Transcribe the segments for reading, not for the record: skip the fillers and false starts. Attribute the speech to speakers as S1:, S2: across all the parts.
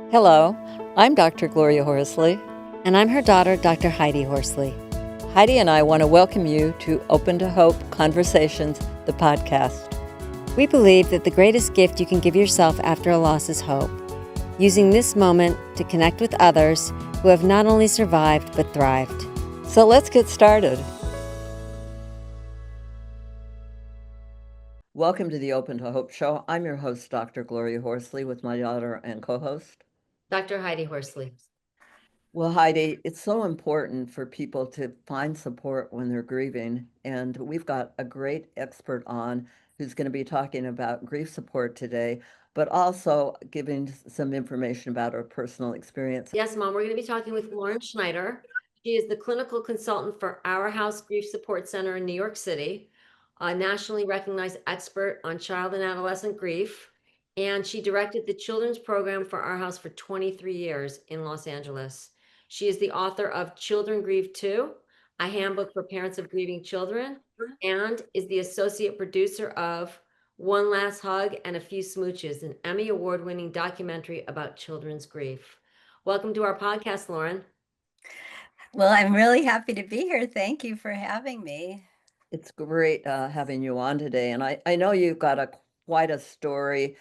S1: Hello, I'm Dr. Gloria Horsley.
S2: And I'm her daughter, Dr. Heidi Horsley.
S1: Heidi and I want to welcome you to Open to Hope Conversations, the podcast.
S2: We believe that the greatest gift you can give yourself after a loss is hope, using this moment to connect with others who have not only survived but thrived.
S1: So let's get started. Welcome to the Open to Hope show. I'm your host, Dr. Gloria Horsley, with my daughter and co-host,
S2: Dr. Heidi Horsley.
S1: Well, Heidi, it's so important for people to find support when they're grieving. And we've got a great expert on who's going to be talking about grief support today, but also giving some information about her personal experience.
S2: Yes, Mom, we're going to be talking with Lauren Schneider. She is the clinical consultant for Our House Grief Support Center in New York City, a nationally recognized expert on child and adolescent grief. And she directed the children's program for Our House for 23 years in Los Angeles. She is the author of Children Grieve Too, a handbook for parents of grieving children, and is the associate producer of One Last Hug and a Few Smooches, an Emmy award-winning documentary about children's grief. Welcome to our podcast, Lauren.
S3: Well, I'm really happy to be here. Thank you for having me.
S1: It's great having you on today. And I know you've got quite a story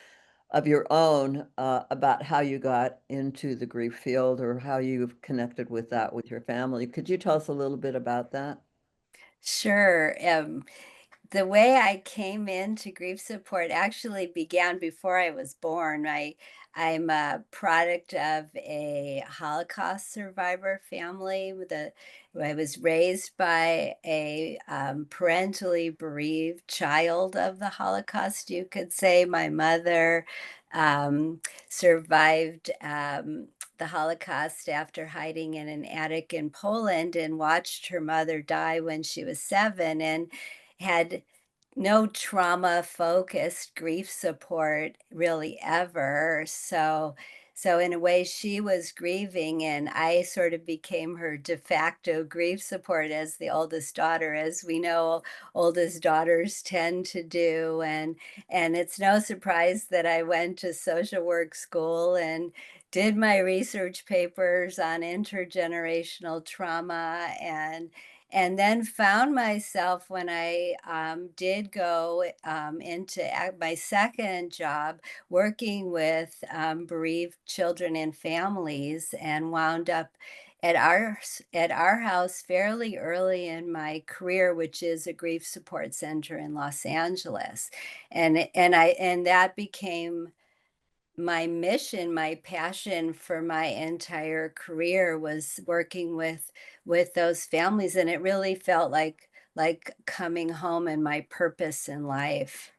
S1: of your own about how you got into the grief field or how you've connected with that with your family. Could you tell us a little bit about that?
S3: Sure. The way I came into grief support actually began before I was born. I'm a product of a Holocaust survivor family. I was raised by a parentally bereaved child of the Holocaust, you could say. My mother survived the Holocaust after hiding in an attic in Poland and watched her mother die when she was 7 and had no trauma focused grief support really ever. So in a way she was grieving and I sort of became her de facto grief support as the oldest daughter, as we know oldest daughters tend to do. And it's no surprise that I went to social work school and did my research papers on intergenerational trauma and then found myself when I did go into my second job working with bereaved children and families, and wound up at our house fairly early in my career, which is a grief support center in Los Angeles, and that became my mission. My passion for my entire career was working with those families, and it really felt like coming home and my purpose in life.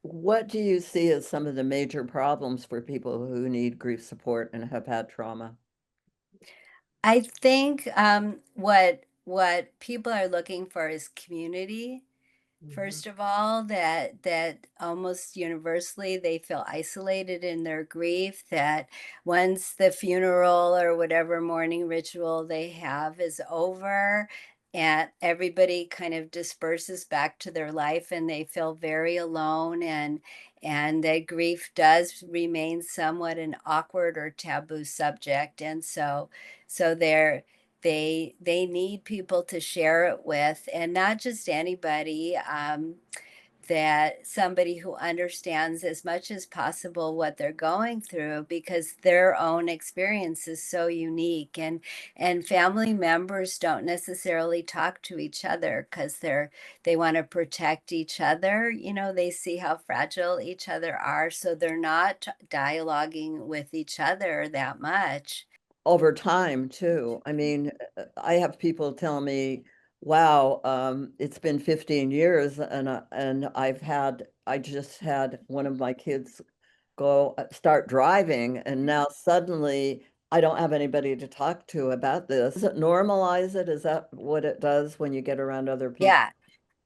S1: What do you see as some of the major problems for people who need grief support and have had trauma?
S3: I think what people are looking for is community.
S1: Mhm.
S3: First of all, that almost universally they feel isolated in their grief, that once the funeral or whatever mourning ritual they have is over, and everybody kind of disperses back to their life and they feel very alone, and that grief does remain somewhat an awkward or taboo subject. And so they need people to share it with, and not just anybody, that somebody who understands as much as possible what they're going through, because their own experience is so unique, and family members don't necessarily talk to each other because they want to protect each other. They see how fragile each other are, so they're not dialoguing with each other that much.
S1: Over time, too. I mean, I have people tell me, wow, it's been 15 years and I just had one of my kids go start driving, and now suddenly I don't have anybody to talk to about this. Does it normalize it? Is that what it does when you get around other people?
S3: Yeah.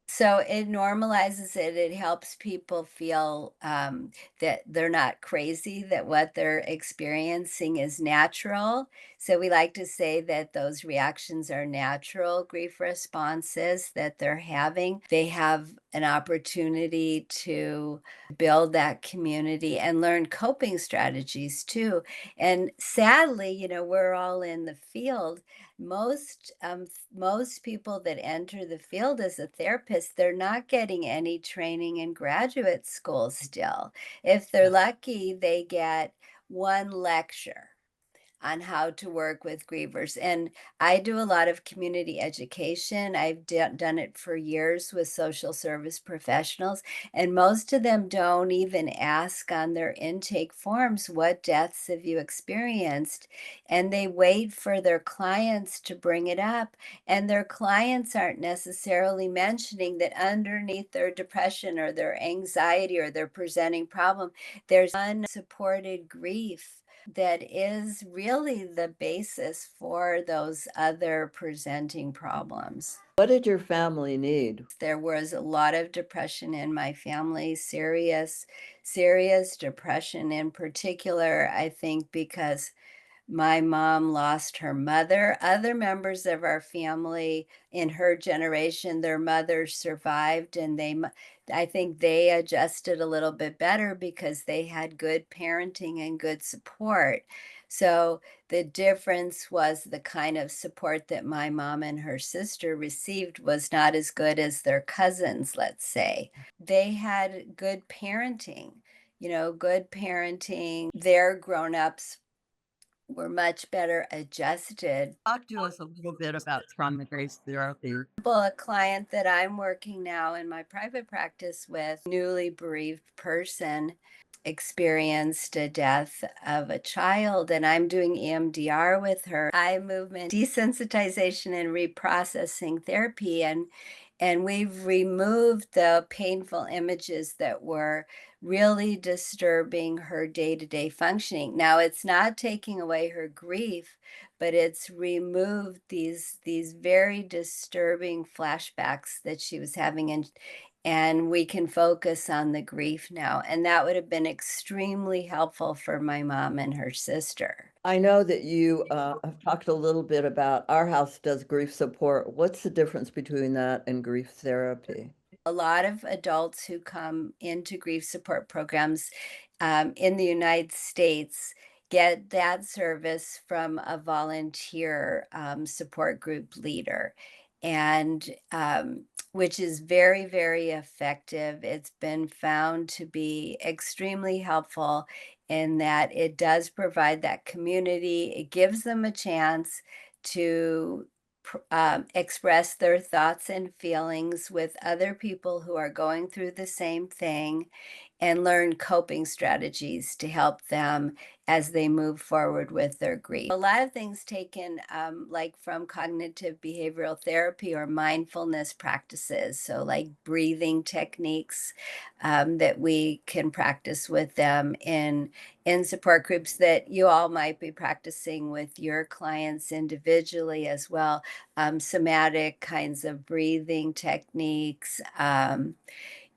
S3: So it normalizes it. It helps people feel that they're not crazy, that what they're experiencing is natural. So we like to say that those reactions are natural grief responses that they're having. They have an opportunity to build that community and learn coping strategies too. And sadly, we're all in the field. Most people that enter the field as a therapist, they're not getting any training in graduate school still. If they're lucky, they get one lecture on how to work with grievers. And I do a lot of community education. I've done it for years with social service professionals, and most of them don't even ask on their intake forms, what deaths have you experienced? And they wait for their clients to bring it up. And their clients aren't necessarily mentioning that underneath their depression or their anxiety or their presenting problem, there's unsupported grief that is really the basis for those other presenting problems.
S1: What did your family need?
S3: There was a lot of depression in my family, serious depression in particular, I think because my mom lost her mother. Other members of our family in her generation, their mothers survived, and I think they adjusted a little bit better because they had good parenting and good support. So the difference was the kind of support that my mom and her sister received was not as good as their cousins, let's say. They had good parenting, good parenting. Their grown-ups were much better adjusted.
S4: Talk to us a little bit about trauma grief therapy.
S3: A client that I'm working now in my private practice with, newly bereaved person, experienced a death of a child, and I'm doing EMDR with her, eye movement desensitization and reprocessing therapy, and we've removed the painful images that were really disturbing her day-to-day functioning. Now, it's not taking away her grief, but it's removed these very disturbing flashbacks that she was having, and we can focus on the grief now. And that would have been extremely helpful for my mom and her sister.
S1: I know that you have talked a little bit about Our House does grief support. What's the difference between that and grief therapy?
S3: A lot of adults who come into grief support programs in the United States get that service from a volunteer support group leader, and which is very, very effective. It's been found to be extremely helpful in that it does provide that community. It gives them a chance to express their thoughts and feelings with other people who are going through the same thing and learn coping strategies to help them as they move forward with their grief. A lot of things taken like from cognitive behavioral therapy or mindfulness practices, so like breathing techniques that we can practice with them in support groups that you all might be practicing with your clients individually as well. Somatic kinds of breathing techniques.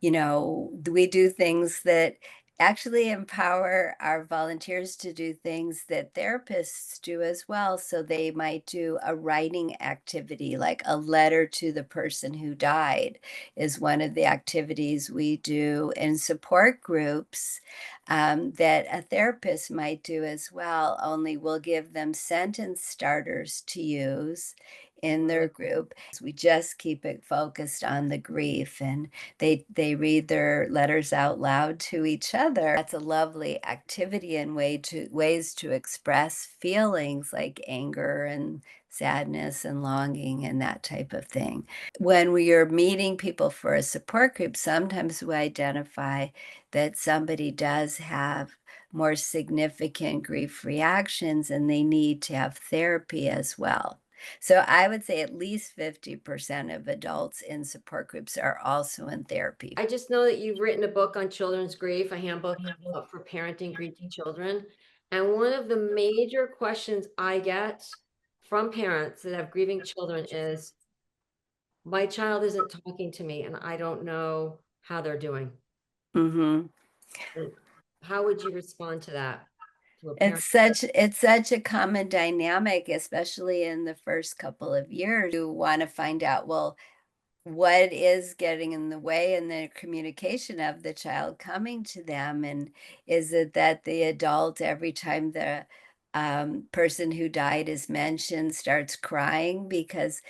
S3: We do things that actually empower our volunteers to do things that therapists do as well. So they might do a writing activity, like a letter to the person who died, is one of the activities we do in support groups that a therapist might do as well, only we'll give them sentence starters to use in their group. We just keep it focused on the grief, and they read their letters out loud to each other. That's a lovely activity and ways to express feelings like anger and sadness and longing and that type of thing. When we are meeting people for a support group, sometimes we identify that somebody does have more significant grief reactions and they need to have therapy as well. So I would say at least 50% of adults in support groups are also in therapy.
S2: I just know that you've written a book on children's grief, a handbook for parenting grieving children. And one of the major questions I get from parents that have grieving children is, my child isn't talking to me and I don't know how they're doing.
S3: Mhm.
S2: And how would you respond to that? To a parent?
S3: It's such a common dynamic, especially in the first couple of years. You want to find out, well, what is getting in the way in the communication of the child coming to them? And is it that the adult, every time the person who died is mentioned, starts crying? Because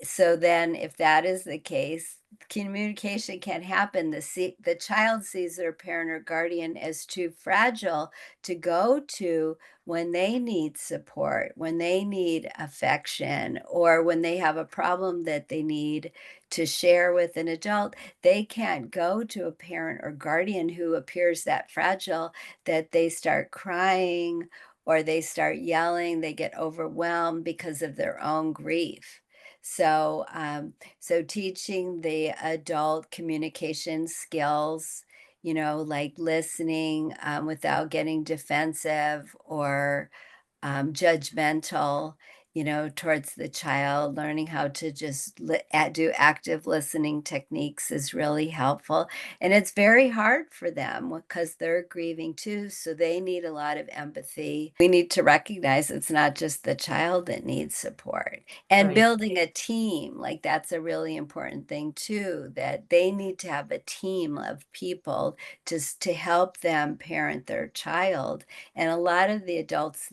S3: so then if that is the case, communication can't happen. The child sees their parent or guardian as too fragile to go to when they need support, when they need affection, or when they have a problem that they need to share with an adult. They can't go to a parent or guardian who appears that fragile that they start crying or they start yelling, they get overwhelmed because of their own grief. So teaching the adult communication skills, like listening without getting defensive or judgmental, towards the child, learning how to just do active listening techniques is really helpful. And it's very hard for them because they're grieving too. So they need a lot of empathy. We need to recognize it's not just the child that needs support. And
S2: Right.
S3: building a team, like that's a really important thing too, that they need to have a team of people to help them parent their child. And a lot of the adults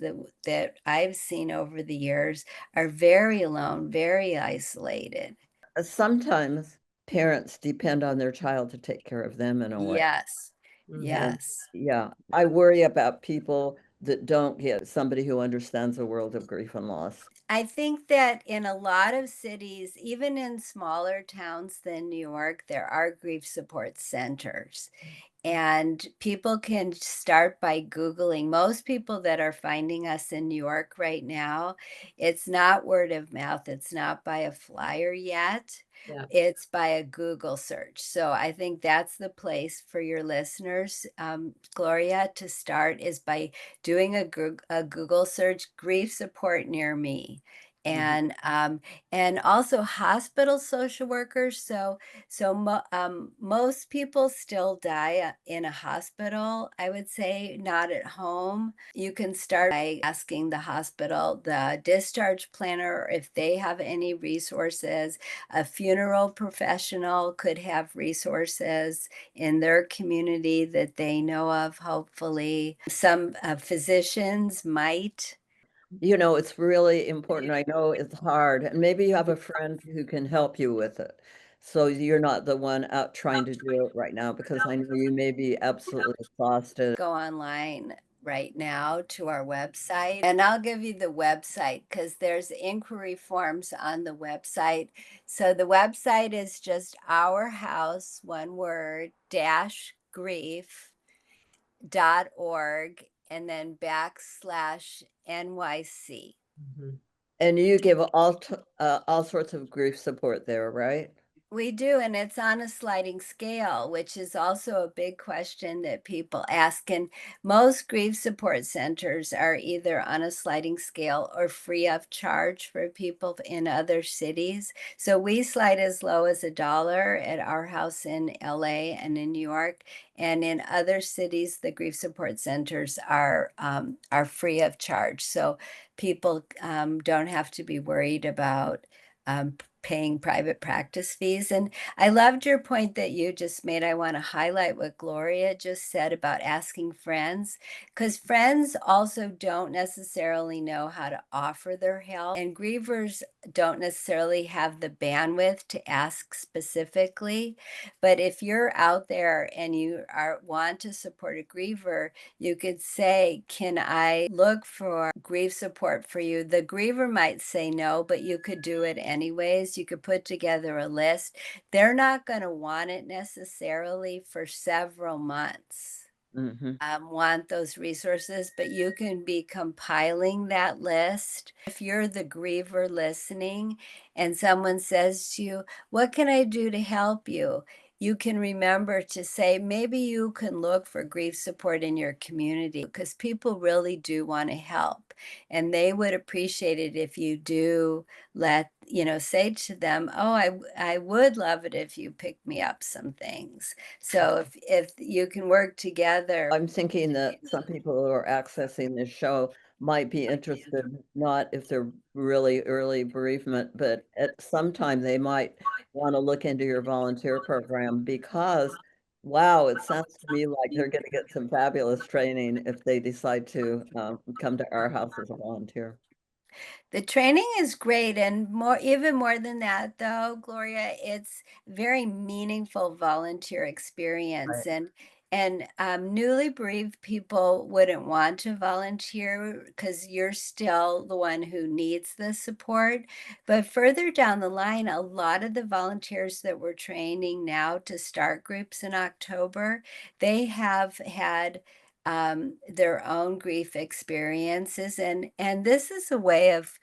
S3: that I've seen over the years are very alone, very isolated.
S1: Sometimes parents depend on their child to take care of them in a way.
S3: Yes.
S2: Mhm.
S1: And
S3: Yes.
S1: yeah, I worry about people that don't get somebody who understands the world of grief and loss.
S3: I think that in a lot of cities, even in smaller towns than New York, there are grief support centers. And people can start by Googling. Most people that are finding us in New York right now, it's not word of mouth, it's not by a flyer yet.
S2: Yeah.
S3: It's by a Google search. So I think that's the place for your listeners, Gloria, to start is by doing a Google search, grief support near me.
S1: Mhm.
S3: And also hospital social workers. Most people still die in a hospital, I would say, not at home. You can start by asking the hospital, the discharge planner, if they have any resources. A funeral professional could have resources in their community that they know of, hopefully. Some physicians might.
S1: It's really important. I know it's hard, and maybe you have a friend who can help you with it. So you're not the one out trying to do it right now because I know you may be absolutely exhausted.
S3: Go online right now to our website, and I'll give you the website because there's inquiry forms on the website. So the website is just our house, one word, dash grief.org, and then backslash NYC.
S2: Mhm.
S1: And you give all sorts of grief support there, right?
S3: We do, and it's on a sliding scale, which is also a big question that people ask. And most grief support centers are either on a sliding scale or free of charge for people in other cities. So we slide as low as $1 at our house in LA and in New York. And in other cities, the grief support centers are free of charge. So people don't have to be worried about paying private practice fees. And I loved your point that you just made. I want to highlight what Gloria just said about asking friends, because friends also don't necessarily know how to offer their help, and grievers don't necessarily have the bandwidth to ask specifically. But if you're out there and you want to support a griever, you could say, can I look for grief support for you? The griever might say no, but you could do it anyways. You could put together a list. They're not going to want it necessarily for several months.
S1: Hmm.
S3: Want those resources, but you can be compiling that list. If you're the griever listening and someone says to you, what can I do to help you? You can remember to say, maybe you can look for grief support in your community because people really do want to help. And they would appreciate it if you do say to them, oh, I would love it if you picked me up some things. So if you can work together.
S1: I'm thinking that some people who are accessing this show might be interested, not if they're really early bereavement, but at some time they might want to look into your volunteer program because, wow, it sounds to me like they're going to get some fabulous training if they decide to come to our house as a volunteer.
S3: The training is great, and even more than that, though, Gloria, it's very meaningful volunteer experience,
S1: Right.
S3: and newly bereaved people wouldn't want to volunteer because you're still the one who needs the support. But further down the line, a lot of the volunteers that we're training now to start groups in October, they have had their own grief experiences, and this is a way of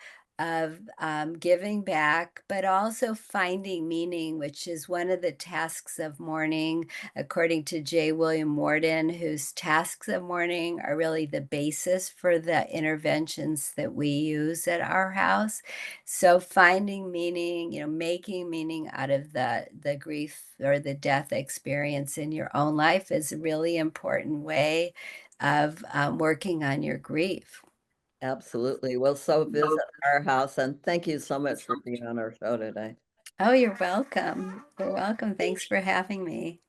S3: giving back, but also finding meaning, which is one of the tasks of mourning, according to J. William Worden, whose tasks of mourning are really the basis for the interventions that we use at our house. So finding meaning, making meaning out of the grief or the death experience in your own life is a really important way of working on your grief.
S1: Absolutely. Well, so visit our house and thank you so much for being on our show today.
S3: Oh, you're welcome. You're welcome. Thanks for having me.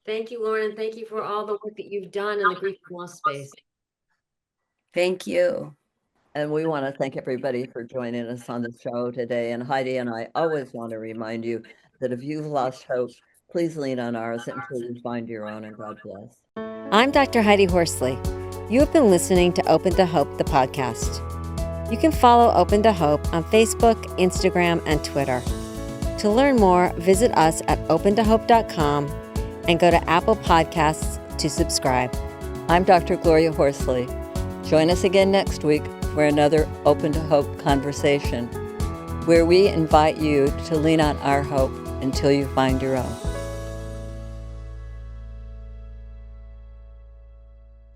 S2: Thank you, Lauren. And thank you for all the work that you've done in the grief and loss space.
S3: Thank you.
S1: And we want to thank everybody for joining us on the show today. And Heidi and I always want to remind you that if you've lost hope, please lean on ours until you find your own, and God bless.
S5: I'm Dr. Heidi Horsley. You have been listening to Open to Hope, the podcast. You can follow Open to Hope on Facebook, Instagram, and Twitter. To learn more, visit us at opentohope.com and go to Apple Podcasts to subscribe.
S1: I'm Dr. Gloria Horsley. Join us again next week for another Open to Hope conversation, where we invite you to lean on our hope until you find your own.